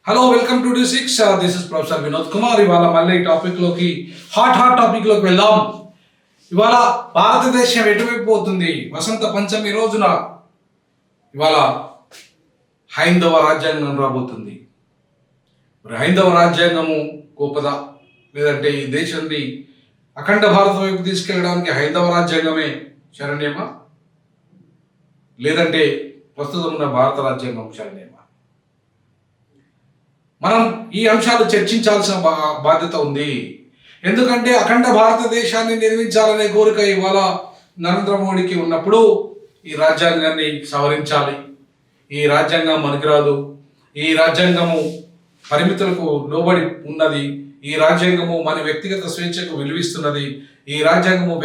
Hello welcome to D6. This is professor Vinod Kumar. ఇవాళ మళ్ళీ టాపిక్లోకి హాట్ టాపిక్లోకి వెళ్దాం. ఇవాళ భారతదేశం ఎటువైపు పోతుంది? వసంత పంచమి రోజున ఇవాళ హైందవ రాజ్యాంగం రాబోతుంది. మరి హైందవ రాజ్యాంగము గొప్పదా, లేదంటే ఈ దేశాన్ని అఖండ భారత వైపు తీసుకెళ్ళడానికి హైందవ రాజ్యాంగమే శరణ్యమా, లేదంటే ప్రస్తుతం ఉన్న భారత రాజ్యాంగం శరణ్యమా? మనం ఈ అంశాలు చర్చించాల్సిన బాధ్యత ఉంది. ఎందుకంటే అఖండ భారతదేశాన్ని నిర్మించాలనే కోరిక ఇవాళ నరేంద్ర మోడీకి ఉన్నప్పుడు ఈ రాజ్యాంగాన్ని సవరించాలి. ఈ రాజ్యాంగం మనకిరాదు, ఈ రాజ్యాంగము పరిమితులకు లోబడి ఉన్నది, ఈ రాజ్యాంగము మన వ్యక్తిగత స్వేచ్ఛకు విలువిస్తున్నది, ఈ రాజ్యాంగము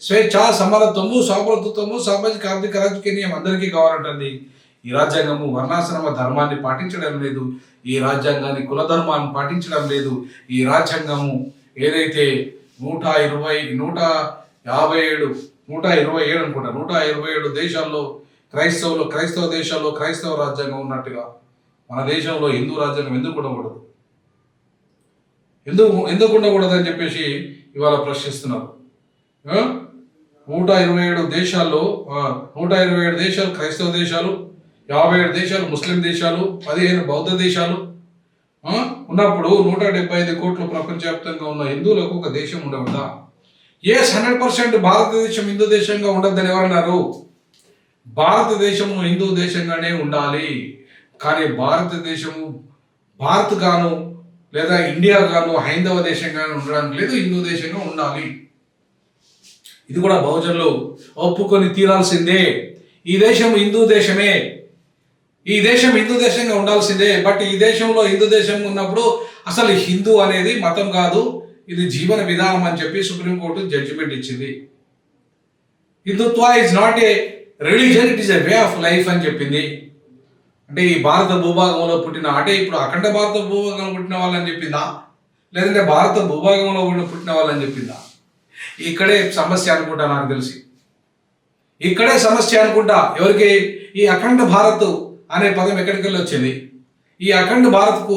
స్వేచ్ఛ, సమానత్వము, సౌభ్రతత్వము, సామాజిక ఆర్థిక రాజకీయం అందరికీ కావాలంటుంది. ఈ రాజ్యాంగము వర్ణాశ్రమ ధర్మాన్ని పాటించడం లేదు, ఈ రాజ్యాంగాన్ని కుల ధర్మాన్ని పాటించడం లేదు. ఈ రాజ్యాంగము ఏదైతే 127 దేశాల్లో క్రైస్తవ దేశాల్లో క్రైస్తవ రాజ్యాంగం ఉన్నట్టుగా మన దేశంలో హిందూ రాజ్యాంగం ఎందుకు ఉండకూడదు, ఎందుకు ఉండకూడదు అని చెప్పేసి ఇవాళ ప్రశ్నిస్తున్నారు. 127 దేశాల్లో 127 దేశాలు క్రైస్తవ దేశాలు, 57 దేశాలు ముస్లిం దేశాలు, 15 బౌద్ధ దేశాలు ఉన్నప్పుడు 175 కోట్లు ప్రపంచవ్యాప్తంగా ఉన్న హిందువులకు ఒక దేశం ఉండవద్దా? 100% భారతదేశం హిందూ దేశంగా ఉండద్దని ఎవరన్నారు? భారతదేశము హిందూ దేశంగానే ఉండాలి. కానీ భారతదేశము భారత్ గాను లేదా ఇండియా గాను హైందవ దేశంగానే ఉండడానికి లేదు, హిందూ దేశంగా ఉండాలి. ఇది కూడా బహుజనులు ఒప్పుకొని తీరాల్సిందే. ఈ దేశం హిందూ దేశమే, ఈ దేశం హిందూ దేశంగా ఉండాల్సిందే. బట్ ఈ దేశంలో హిందూ దేశం ఉన్నప్పుడు అసలు హిందూ అనేది మతం కాదు, ఇది జీవన విధానం అని చెప్పి సుప్రీంకోర్టు జడ్జిమెంట్ ఇచ్చింది. Hindutva is not a religion, it is a way of life అని చెప్పింది. అంటే ఈ భారత భూభాగంలో పుట్టిన, అంటే ఇప్పుడు అఖండ భారత భూభాగంలో పుట్టిన వాళ్ళని చెప్పిందా, లేదంటే భారత భూభాగంలో పుట్టిన వాళ్ళని చెప్పిందా? ఇక్కడే సమస్య అనుకుంటా, నాకు తెలిసి ఇక్కడే సమస్య అనుకుంటా. ఎవరికి? ఈ అఖండ భారత్ అనే పదం ఎక్కడికి వెళ్ళి వచ్చింది? ఈ అఖండ భారత్కు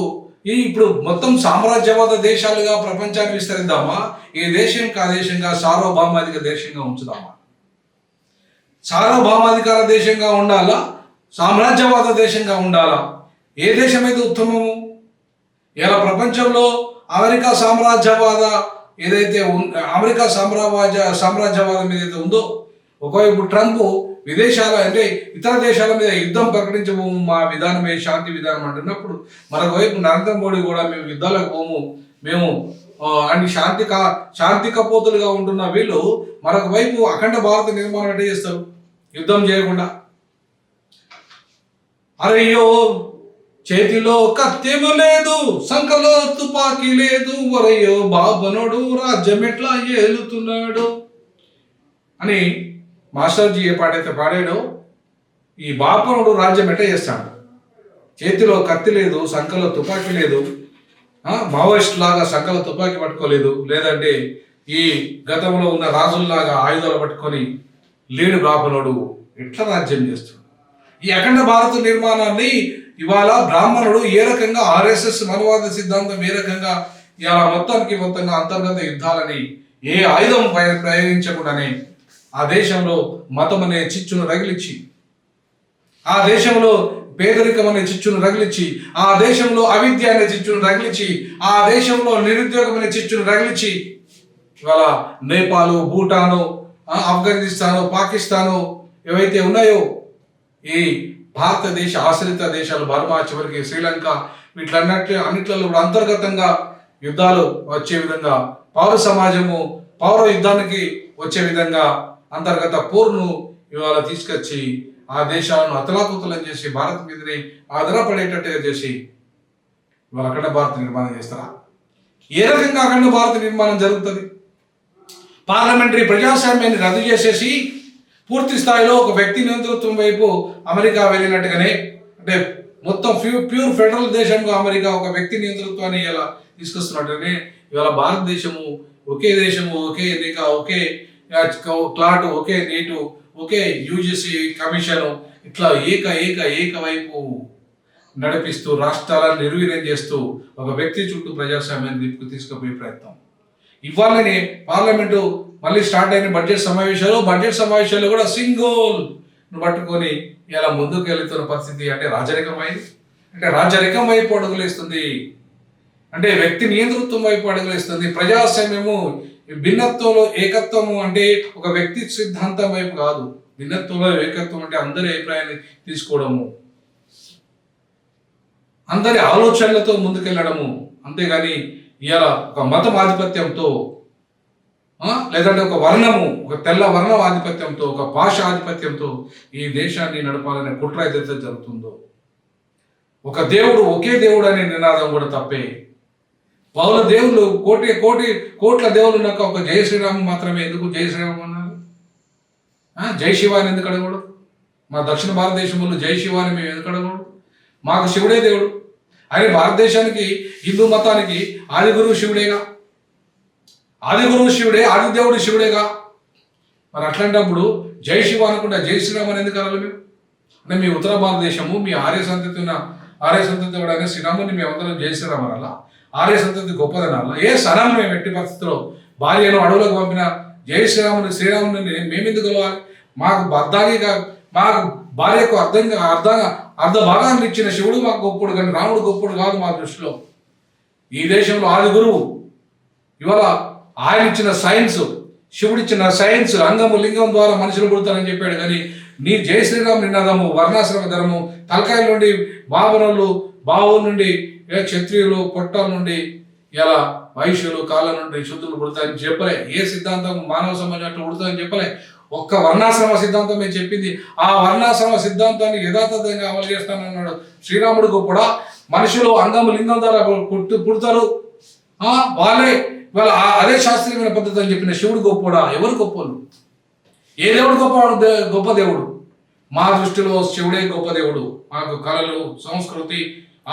ఇప్పుడు మొత్తం సామ్రాజ్యవాద దేశాలుగా ప్రపంచాన్ని విస్తరిద్దామా, ఈ దేశం దేశంగా సార్వభౌమాధిక దేశంగా ఉంచుదామా? సార్వభౌమాధికార దేశంగా ఉండాలా, సామ్రాజ్యవాద దేశంగా ఉండాలా? ఏ దేశం అయితే ఉత్తమము? ఇలా ప్రపంచంలో అమెరికా సామ్రాజ్యవాద ఏదైతే అమెరికా సామ్రాజ్యవాదం ఏదైతే ఉందో, ఒకవైపు ట్రంప్ విదేశాల అంటే ఇతర దేశాల మీద యుద్ధం ప్రకటించబోము, మా విధానమే శాంతి విధానం అంటున్నప్పుడు, మరొకవైపు నరేంద్ర మోడీ కూడా మేము యుద్ధాలకు పోము, మేము అన్ని శాంతి కపోతులుగా ఉంటున్న వీళ్ళు మరొక వైపు అఖండ భారత నిర్మాణం ఎట్లా చేస్తారు యుద్ధం చేయకుండా? అరయ్యో చేతిలో కత్తెము లేదు, సంకలో తుపాకీ లేదు, వరయ్యో బాబనోడు రాజ్యం ఎట్లా ఏలుతున్నాడు అని మాస్టర్జీ ఏ పాటైతే పాడాడో, ఈ బాపనుడు రాజ్యం ఎట్లా చేస్తాడు? చేతిలో కత్తి లేదు, సంకలో తుపాకీ లేదు, మావోయిస్ట్ లాగా సంకలో తుపాకీ పట్టుకోలేదు, లేదంటే ఈ గతంలో ఉన్న రాజుల్లాగా ఆయుధాలు పట్టుకొని లేడు బాపనుడు ఎట్లా రాజ్యం చేస్తాడు? ఈ అఖండ భారత నిర్మాణాన్ని ఇవాళ బ్రాహ్మణుడు ఏ రకంగా, RSS మనవాద సిద్ధాంతం ఏ రకంగా ఇవాళ మొత్తంగా అంతర్గత యుద్ధాలని ఏ ఆయుధం ప్రయోగించకుండానే ఆ దేశంలో మతం అనే చిచ్చును రగిలించి, ఆ దేశంలో పేదరికం అనే చిచ్చును రగిలించి, ఆ దేశంలో అవిద్య అనే చిచ్చును రగిలించి, ఆ దేశంలో నిరుద్యోగం అనే చిచ్చును రగిలించి ఇవాళ నేపాలు, భూటాను, ఆఫ్ఘనిస్తాను, పాకిస్తాను ఏవైతే ఉన్నాయో ఈ భారతదేశ ఆశ్రిత దేశాలు, బర్మా, చివరికి శ్రీలంక, అన్నిట్లలో కూడా అంతర్గతంగా యుద్ధాలు వచ్చే విధంగా, పౌర సమాజము పౌర యుద్ధానికి వచ్చే విధంగా అంతర్గత పోరును ఇవాళ తీసుకొచ్చి ఆ దేశాలను అతలాకుతలం చేసి భారత్ మీదనే ఆధారపడేటట్టుగా చేసి ఇవాళ అఖండ భారత నిర్మాణం చేస్తారా? ఏ రకంగా అఖండ భారత నిర్మాణం జరుగుతుంది? పార్లమెంటరీ ప్రజాస్వామ్యాన్ని రద్దు చేసేసి పూర్తి స్థాయిలో ఒక వ్యక్తి నేతృత్వం వైపు అమెరికా వెళ్ళినట్టుగానే, అంటే మొత్తం ప్యూర్ ఫెడరల్ దేశంగా అమెరికా ఒక వ్యక్తి నేతృత్వాన్ని ఇలా తీసుకొస్తున్నట్టుగానే ఇవాళ భారతదేశము ఒకే దేశము, ఒకే ఎన్నిక, ఒకే క్లాటు, ఒకే నీటు, ఒకే UGC కమిషను, ఇట్లా ఏకవైపు నడిపిస్తూ రాష్ట్రాలను నిర్వీర్యం చేస్తూ ఒక వ్యక్తి చుట్టూ ప్రజాస్వామ్యాన్ని తీసుకుపోయే ప్రయత్నం. ఇవాళనే పార్లమెంటు మళ్ళీ స్టార్ట్ అయిన బడ్జెట్ సమావేశాలు కూడా సింగోల్ పట్టుకొని ఇలా ముందుకు వెళుతున్న పరిస్థితి అంటే రాజరికం వైపు అడుగులేస్తుంది, అంటే వ్యక్తి నియంతృత్వం వైపు అడుగులేస్తుంది. ప్రజాస్వామ్యము భిన్నత్వంలో ఏకత్వము అంటే ఒక వ్యక్తి సిద్ధాంతం వైపు కాదు, భిన్నత్వంలో ఏకత్వం అంటే అందరి అభిప్రాయాన్ని తీసుకోవడము, అందరి ఆలోచనలతో ముందుకెళ్ళడము. అంతేగాని ఇవాళ ఒక మతం ఆధిపత్యంతో లేదంటే ఒక తెల్ల వర్ణం ఆధిపత్యంతో, ఒక భాష ఆధిపత్యంతో ఈ దేశాన్ని నడపాలనే కుట్ర ఏదైతే జరుగుతుందో, ఒక దేవుడు ఒకే దేవుడు అనే నినాదం కూడా తప్పే. బహుళ దేవుళ్ళు కోట్ల దేవుళ్ళు ఉన్నాక ఒక జయ శ్రీరామ్ మాత్రమే ఎందుకు జయ శ్రీరామ్ అన్నారు? జై శివాని ఎందుకు అడగకూడదు? మా దక్షిణ భారతదేశంలో జై శివాని మేము ఎందుకు అడగకూడదు? మాకు శివుడే దేవుడు. ఆయన భారతదేశానికి హిందూ మతానికి ఆది గురువు శివుడేగా, ఆది దేవుడు శివుడేగా. మరి అట్లాంటప్పుడు జై శివ అనుకుంటా జై శ్రీరామ్ అని ఎందుకు అనాలి మేము? అంటే మీ ఉత్తర భారతదేశము మీ ఆర్య సంతతి వాడనే శ్రీరాముని మేమందరం జై శ్రీరామ్ అనాలా? ఆర్య సంతతి గొప్పదనాలా? ఏ సనాలు మేము ఎట్టి పరిస్థితిలో భార్యను అడవులకు పంపిన జై శ్రీరాముని మేమెందుకు కలవాలి? మాకు భార్యకు అర్ధ భాగాన్ని ఇచ్చిన శివుడు మాకు గొప్పడు, కానీ రాముడు గొప్పడు కాదు మా దృష్టిలో. ఈ దేశంలో ఆది గురువు ఇవాళ ఆయన ఇచ్చిన సైన్స్, శివుడిచ్చిన సైన్స్ అంగము లింగం ద్వారా మనుషులు పుడతారని చెప్పాడు. కానీ నీ జయ శ్రీరామ్ నినాదము వర్ణాశ్రమ ధర్మము, తలకాయల నుండి బావుల నుండి క్షత్రియులు పొట్టల నుండి ఇలా వైశ్యులు కాళ్ళ నుండి శుద్ధులు పుడతారని చెప్పలే. ఏ సిద్ధాంతం మానవ సమాజం అట్లా పుడతారని చెప్పలే. ఒక్క వర్ణాశ్రమ సిద్ధాంతం మేము చెప్పింది. ఆ వర్ణాశ్రమ సిద్ధాంతాన్ని యథాతథంగా అమలు చేస్తానన్నాడు శ్రీరాముడు గొప్పడా? మనుషులు అంగము లింగం ద్వారా పుడతారు, వాళ్ళే ఇవాళ అదే శాస్త్రీయమైన పద్ధతి అని చెప్పిన శివుడు గొప్పడా? ఎవరు గొప్పలు? ఏ దేవుడు గొప్ప దేవుడు? మా దృష్టిలో శివుడే గొప్ప దేవుడు. మాకు కళలు, సంస్కృతి,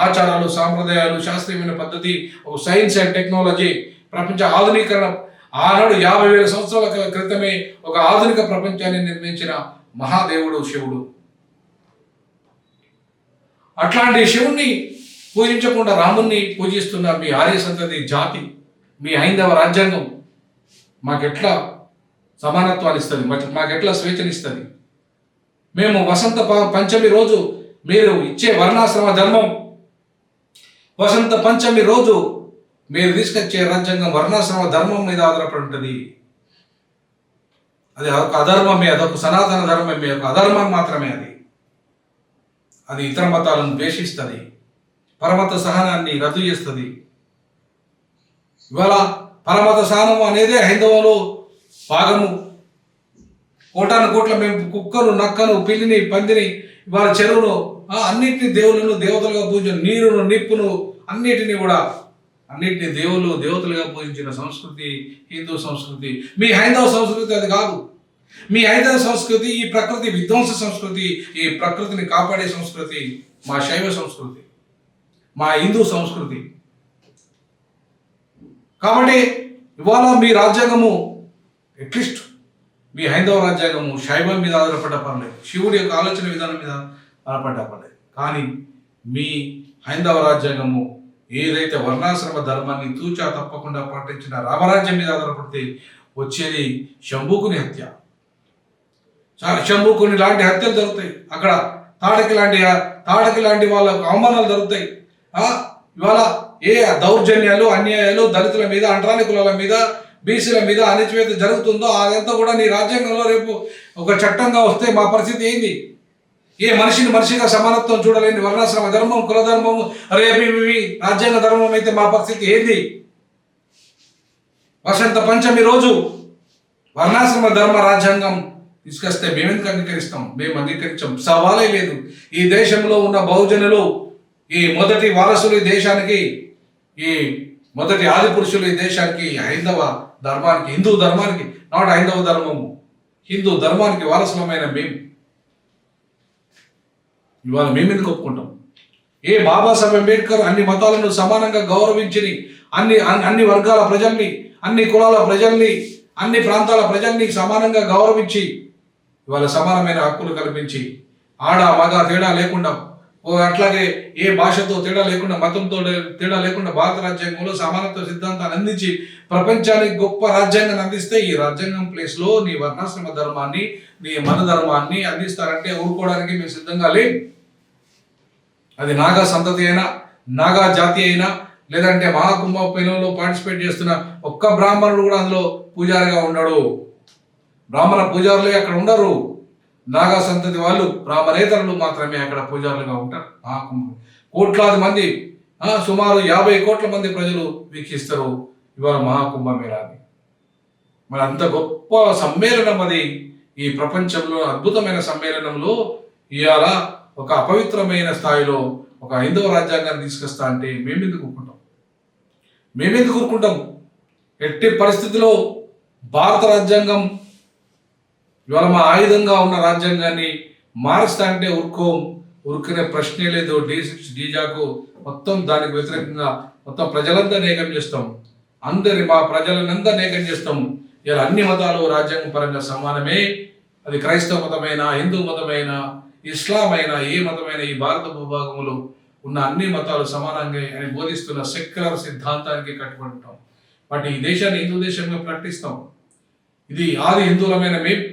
ఆచారాలు, సాంప్రదాయాలు, శాస్త్రీయమైన పద్ధతి, ఒక సైన్స్ అండ్ టెక్నాలజీ, ప్రపంచ ఆధునీకరణ, ఆనాడు 50,000 సంవత్సరాల క్రితమే ఒక ఆధునిక ప్రపంచాన్ని నిర్మించిన మహాదేవుడు శివుడు. అట్లాంటి శివుణ్ణి పూజించకుండా రాముణ్ణి పూజిస్తున్న మీ ఆర్య సంతతి జాతి, మీ హైందవ రాజ్యాంగం మాకెట్లా సమానత్వాన్ని ఇస్తుంది? మాకెట్లా స్వేచ్ఛనిస్తుంది? మేము వసంత పంచమి రోజు మీరు ఇచ్చే వర్ణాశ్రమ ధర్మం, వసంత పంచమి రోజు మీరు తీసుకొచ్చే రాజ్యాంగం వర్ణాశ్రమ ధర్మం మీద ఆధారపడి ఉంటుంది. అది ఒక అధర్మమే, అదొక సనాతన ధర్మమే, ఒక అధర్మం మాత్రమే. అది ఇతర మతాలను ద్వేషిస్తుంది, పరమత సహనాన్ని రద్దు చేస్తుంది. ఇవాళ పరమత సహనం అనేదే హైందవంలో భాగము. కోట్ల మేము కుక్కను, నక్కను, పిల్లిని, పందిని, ఇవాళ చెరువును, అన్నిటిని దేవులను దేవతలుగా పూజించిన, నీరును, నిప్పును, అన్నిటిని దేవతలుగా పూజించిన సంస్కృతి హిందూ సంస్కృతి. మీ హైందవ సంస్కృతి అది కాదు. మీ హైందవ సంస్కృతి ఈ ప్రకృతి విధ్వంస సంస్కృతి, ఈ ప్రకృతిని కాపాడే సంస్కృతి మా శైవ సంస్కృతి, మా హిందూ సంస్కృతి. కాబట్టి ఇవాళ మీ రాజ్యాంగము అట్లీస్ట్ మీ హైందవ రాజ్యాంగము శైవం మీద ఆధారపడ్డ పర్లేదు, శివుడి యొక్క ఆలోచన విధానం మీద ఆధారపడ్డ పర్లేదు. కానీ మీ హైందవ రాజ్యాంగము ఏదైతే వర్ణాశ్రమ ధర్మాన్ని తూచా తప్పకుండా పాటించిన రామరాజ్యం మీద ఆధారపడితే వచ్చేది శంభుకుని హత్య. శంభుకుని లాంటి హత్యలు జరుగుతాయి అక్కడ. తాడకి లాంటి వాళ్ళకు అవమానాలు జరుగుతాయి. ఇవాళ ఏ దౌర్జన్యాలు, అన్యాయాలు దళితుల మీద, అంటరాని కులాల మీద, బీసీల మీద అణచివేత జరుగుతుందో అదంతా కూడా నీ రాజ్యాంగంలో రేపు ఒక చట్టంగా వస్తే మా పరిస్థితి ఏంది? ఏ మనిషిగా సమానత్వం చూడలేని వర్ణాశ్రమ ధర్మం, కులధర్మము రేపు రాజ్యాంగ ధర్మం అయితే మా పరిస్థితి ఏంది? వసంత పంచమి రోజు వర్ణాశ్రమ ధర్మ రాజ్యాంగం తీసుకొస్తే మేమెందుకు అంగీకరిస్తాం? మేము అంగీకరించాం, సవాలే లేదు. ఈ దేశంలో ఉన్న బహుజనులు, ఈ మొదటి వారసులు ఈ దేశానికి, ఈ మొదటి ఆది పురుషులు ఈ దేశానికి, హైందవ ధర్మానికి, హిందూ ధర్మానికి, నాట్ హైందవ ధర్మము, హిందూ ధర్మానికి వారసులమైన మేము ఇవాళ మేమెందుకు ఒప్పుకుంటాం? ఏ బాబాసాహెబ్ అంబేద్కర్ అన్ని మతాలను సమానంగా గౌరవించి అన్ని వర్గాల ప్రజల్ని, అన్ని కులాల ప్రజల్ని, అన్ని ప్రాంతాల ప్రజల్ని సమానంగా గౌరవించి ఇవాళ సమానమైన హక్కులు కల్పించి ఆడ మగ తేడా లేకుండా అట్లాగే ఏ భాషతో తేడా లేకుండా, మతంతో తేడా లేకుండా భారత రాజ్యాంగంలో సమానత్వ సిద్ధాంతాన్ని అందించి ప్రపంచానికి గొప్ప రాజ్యాంగాన్ని అందిస్తే, ఈ రాజ్యాంగం ప్లేస్లో నీ వర్ణాశ్రమ ధర్మాన్ని, నీ మన ధర్మాన్ని అందిస్తారంటే ఊరుకోవడానికి మేము సిద్ధంగా లేం. అది నాగా సంతతి అయినా, నాగా జాతి అయినా, లేదంటే మహాకుంభంలో పార్టిసిపేట్ చేస్తున్న ఒక్క బ్రాహ్మణుడు కూడా అందులో పూజారిగా ఉన్నాడు. బ్రాహ్మణ పూజారులే అక్కడ ఉండరు. నాగా సంతతి వాళ్ళు, బ్రాహ్మణేతరులు మాత్రమే అక్కడ పూజారులుగా ఉంటారు. కోట్లాది మంది, సుమారు 50 కోట్ల మంది ప్రజలు వీక్షిస్తారు ఇవాళ మహాకుంభమేళాన్ని. మరి అంత గొప్ప సమ్మేళనం అది. ఈ ప్రపంచంలో అద్భుతమైన సమ్మేళనంలో ఇవాళ ఒక అపవిత్రమైన స్థాయిలో ఒక హైందవ రాజ్యాంగాన్ని తీసుకొస్తా అంటే మేమెందుకు ఊరుకుంటాం? ఎట్టి పరిస్థితిలో భారత రాజ్యాంగం ఇవాళ మా ఆయుధంగా ఉన్న రాజ్యాంగాన్ని మారుస్తా అంటే ఊరుకునే ప్రశ్నే లేదు. D6 డీజాకు మొత్తం దానికి వ్యతిరేకంగా మొత్తం ప్రజలందరినీ ఏకం చేస్తాం. మా ప్రజలనందరినీ ఏకం చేస్తాం. ఇలా అన్ని మతాలు రాజ్యాంగం పరంగా సమానమే. అది క్రైస్తవ మతమైనా, హిందూ మతమైనా, ఇస్లాం అయినా, ఏ మతమైనా ఈ భారత భూభాగంలో ఉన్న అన్ని మతాలు సమానంగా అని బోధిస్తున్న సెక్యులర్ సిద్ధాంతానికి కట్టుబడి ఉంటాం. బట్ ఈ దేశాన్ని హిందూ దేశంగా ప్రకటిస్తాం. ఇది ఆది హిందువులమైన మేము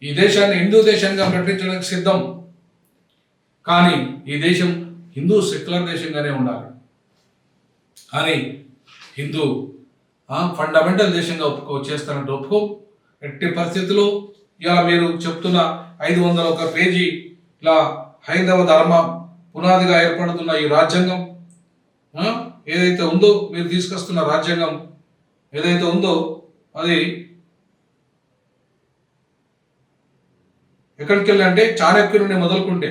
ఈ దేశాన్ని హిందూ దేశంగా ప్రకటించడానికి సిద్ధం. కానీ ఈ దేశం హిందూ సెక్యులర్ దేశంగానే ఉండాలి. కానీ హిందూ ఫండమెంటల్ దేశంగా చేస్తానంటే ఒప్పుకో. ఎట్టి పరిస్థితుల్లో ఇలా మీరు చెప్తున్న 501 పేజీ ఇలా హైందవ ధర్మ పునాదిగా ఏర్పడుతున్న ఈ రాజ్యాంగం ఏదైతే ఉందో, మీరు తీసుకొస్తున్న రాజ్యాంగం ఏదైతే ఉందో, అది ఎక్కడికి వెళ్ళి అంటే చాణక్య నుండి మొదలుకుంటే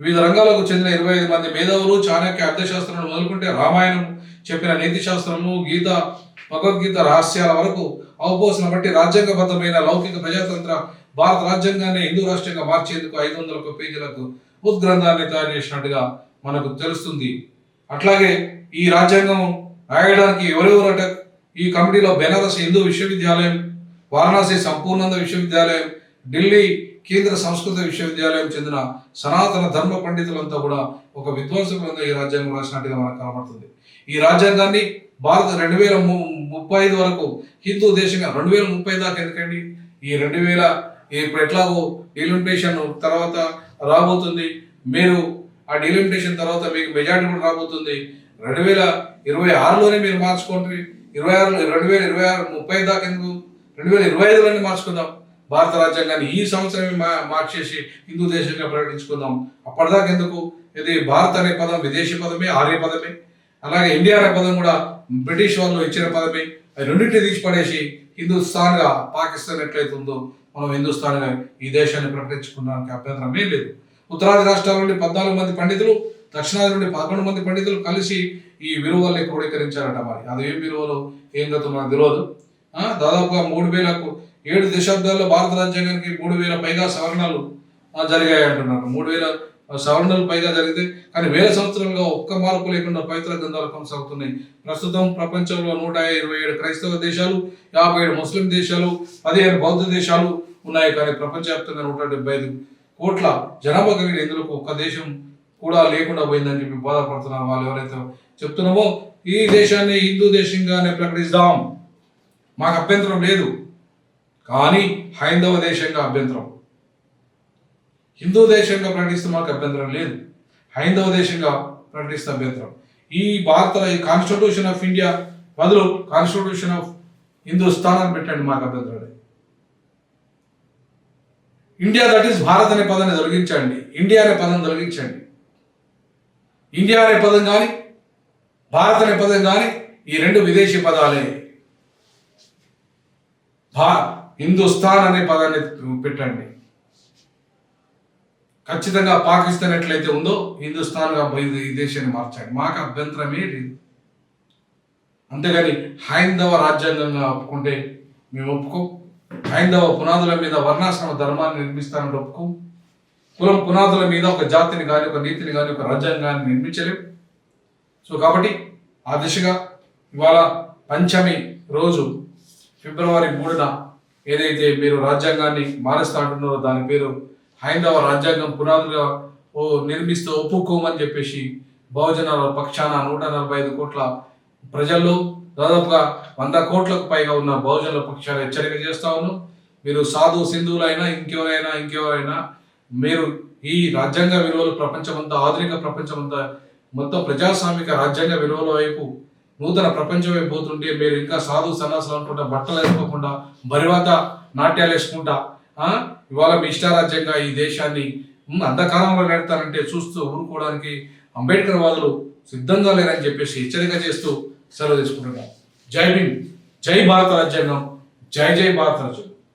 వివిధ రంగాలకు చెందిన 25 మంది మేధావులు, చాణక్య అర్థశాస్త్రం మొదలుకుంటే రామాయణం చెప్పిన నీతి శాస్త్రము, గీత, భగవద్గీత రహస్యాల వరకు అవపోసన బట్టి రాజ్యాంగబద్ధమైన లౌకిక ప్రజాతంత్ర భారత రాజ్యాంగాన్ని హిందూ రాష్ట్రంగా మార్చేందుకు 501 పేజీలకు ఉద్గ్రంథాన్ని తయారు చేసినట్టుగా మనకు తెలుస్తుంది. అట్లాగే ఈ రాజ్యాంగం రాయడానికి ఎవరెవరట ఈ కమిటీలో బెనారస్ హిందూ విశ్వవిద్యాలయం, వారణాసి సంపూర్ణానంద విశ్వవిద్యాలయం, ఢిల్లీ కేంద్ర సంస్కృత విశ్వవిద్యాలయం చెందిన సనాతన ధర్మ పండితులంతా కూడా ఒక విద్వాంసులంతా ఈ రాజ్యాంగం రాసినట్టుగా మనకు కనబడుతుంది. ఈ రాజ్యాంగాన్ని భారత 2035 వరకు హిందూ దేశంగా, 2030 దాకా ఎందుకండి, ఈ 2000 ఇప్పుడు ఎట్లాగో డీలిమిటేషన్ తర్వాత రాబోతుంది. మీరు ఆ డీలిమిటేషన్ తర్వాత మీకు మెజారిటీ కూడా రాబోతుంది. 2026లోనే మీరు మార్చుకోండి. 2026 30 దాకా ఎందుకు, 2025లోనే మార్చుకుందాం భారత రాజ్యాంగాన్ని. ఈ సంవత్సరమే మార్చేసి హిందూ దేశంగా ప్రకటించుకుందాం. అప్పటిదాకా ఎందుకు? ఇది భారత్ అనే పదం విదేశీ పదమే, ఆర్య పదమే. అలాగే ఇండియా అనే పదం కూడా బ్రిటిష్ వాళ్ళు ఇచ్చిన పదమే. అది రెండింటిని తీసి పడేసి హిందుస్థాన్గా, పాకిస్తాన్ ఎట్లయితే ఉందో మనం హిందుస్థాన్గా ఈ దేశాన్ని ప్రకటించుకోవడానికి అభ్యంతరమే లేదు. ఉత్తరాది రాష్ట్రాల నుండి 14 మంది పండితులు, దక్షిణాది నుండి 11 మంది పండితులు కలిసి ఈ విలువల్ని క్రోడీకరించారట. మరి అది ఏం విలువలు, ఏం గతం మనకు తెలియదు. దాదాపుగా 7 దశాబ్దాల్లో భారత రాజ్యాంగానికి 3000 పైగా సవరణలు జరిగాయి అంటున్నారు. 3000 సవరణలు పైగా జరిగితే, కానీ 1000 సంవత్సరాలుగా ఒక్క మార్పు లేకుండా పవిత్ర గ్రంథాలు కొనసాగుతున్నాయి. ప్రస్తుతం ప్రపంచంలో 127 క్రైస్తవ దేశాలు, 57 ముస్లిం దేశాలు, 15 బౌద్ధ దేశాలు ఉన్నాయి. కానీ ప్రపంచవ్యాప్తంగా 175 కోట్ల జనాభా కలిగిన ఇందులో ఒక్క దేశం కూడా లేకుండా పోయిందని చెప్పి బాధపడుతున్నారు. వాళ్ళు ఎవరైతే చెప్తున్నామో ఈ దేశాన్ని హిందూ దేశంగానే ప్రకటిస్తాం, మాకు అభ్యంతరం లేదు. కానీ హైందవ దేశంగా అభ్యంతరం. హిందూ దేశంగా ప్రకటిస్తే మాకు అభ్యంతరం లేదు, హైందవ దేశంగా ప్రకటిస్తే అభ్యంతరం. ఈ భారత కాన్స్టిట్యూషన్ ఆఫ్ ఇండియా బదులు కాన్స్టిట్యూషన్ ఆఫ్ హిందూస్థాన్ అని పెట్టండి, మాకు అభ్యంతరం లేదు. ఇండియా దట్ ఈస్ భారత్ అనే పదాన్ని తొలగించండి, ఇండియా అనే పదం తొలగించండి. ఇండియా అనే పదం కానీ భారత్ అనే పదం కానీ ఈ రెండు విదేశీ పదాలే. హిందుస్థాన్ అనే పదాన్ని పెట్టండి. ఖచ్చితంగా పాకిస్తాన్ ఎట్లయితే ఉందో హిందుస్థాన్గా ఈ దేశాన్ని మార్చండి, మాకు అభ్యంతరమే లేదు. అంతేగాని హైందవ రాజ్యాంగంగా ఒప్పుకుంటే మేము ఒప్పుకోం. హైందవ పునాదుల మీద వర్ణాశ్రమ ధర్మాన్ని నిర్మిస్తానని ఒప్పుకోం. కులం పునాదుల మీద ఒక జాతిని కానీ, ఒక నీతిని కానీ, ఒక రాజ్యాంగాన్ని నిర్మించలేం. సో కాబట్టి ఆ దిశగా ఇవాళ పంచమి రోజు ఫిబ్రవరి 3న ఏదైతే మీరు రాజ్యాంగాన్ని మారుస్తా అంటున్నారో దాని పేరు హైందవ రాజ్యాంగం పునాదులుగా నిర్మిస్తూ ఒప్పుకోమని చెప్పేసి బహుజనాల పక్షాన 145 కోట్ల ప్రజల్లో దాదాపుగా 100 కోట్లకు పైగా ఉన్న బహుజనుల పక్షాన హెచ్చరిక చేస్తా ఉన్నాం. మీరు సాధు సింధువులైనా ఇంకెవరైనా మీరు ఈ రాజ్యాంగ విలువలు ప్రపంచమంతా, ఆధునిక ప్రపంచమంతా మొత్తం ప్రజాస్వామిక రాజ్యాంగ విలువల వైపు, నూతన ప్రపంచం వైపు పోతుంటే మీరు ఇంకా సాధు సన్నాసులు అనుకుంటా, బట్టలు వేసుకోకుండా, బరివాత నాట్యాలు వేసుకుంటా ఇవాళ మీ ఇష్టారాజ్యంగా ఈ దేశాన్ని అంధకారంలో నెడతారంటే చూస్తూ ఊరుకోవడానికి అంబేద్కర్ వాదులు సిద్ధంగా లేరని చెప్పేసి హెచ్చరిక చేస్తూ సెలవు తీసుకుంటున్నాం. జై భీమ్, జై భారత రాజ్యాంగం, జై జై భారత రాజ్యాంగం.